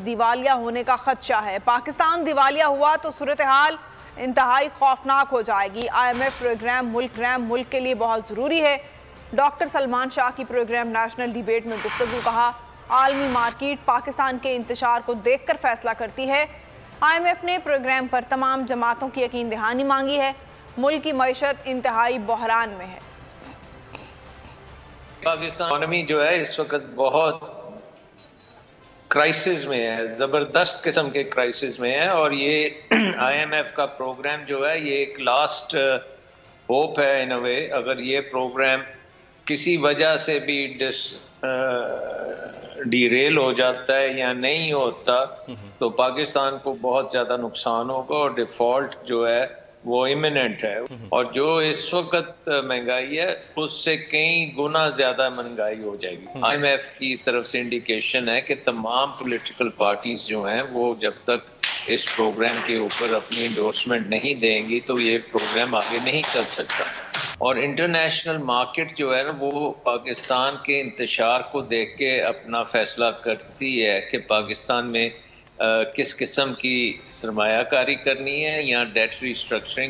दिवालिया होने का खदशा है। पाकिस्तान दिवालिया हुआ तो सूरत हाल इंतहाई खौफनाक हो जाएगी। IMF प्रोग्राम मुल्क के लिए बहुत ज़रूरी है। डॉक्टर सलमान शाह की प्रोग्राम नेशनल डिबेट में गुफ्तगू कहा, आलमी मार्केट पाकिस्तान के इंतशार को देखकर फैसला करती है। IMF ने प्रोग्राम पर तमाम जमातों की यकीन दहानी मांगी है। मुल्क की मईशत इंतहाई बहरान में है। पाकिस्तान इकोनॉमी जो है इस वक्त बहुत क्राइसिस में है, जबरदस्त किस्म के क्राइसिस में है। और ये IMF का प्रोग्राम जो है ये एक लास्ट होप है इन अ वे। अगर ये प्रोग्राम किसी वजह से भी डीरेल हो जाता है या नहीं होता तो पाकिस्तान को बहुत ज्यादा नुकसान होगा और डिफॉल्ट जो है वो इमिनेंट है। और जो इस वक्त महंगाई है उससे कई गुना ज्यादा महंगाई हो जाएगी। IMF की तरफ से इंडिकेशन है कि तमाम पॉलिटिकल पार्टीज जो हैं वो जब तक इस प्रोग्राम के ऊपर अपनी इंडोर्समेंट नहीं देंगी तो ये प्रोग्राम आगे नहीं चल सकता। और इंटरनेशनल मार्केट जो है ना वो पाकिस्तान के इंतशार को देख के अपना फैसला करती है कि पाकिस्तान में किस किस्म की सरमायाकारी करनी है या डेट रिस्ट्रक्चरिंग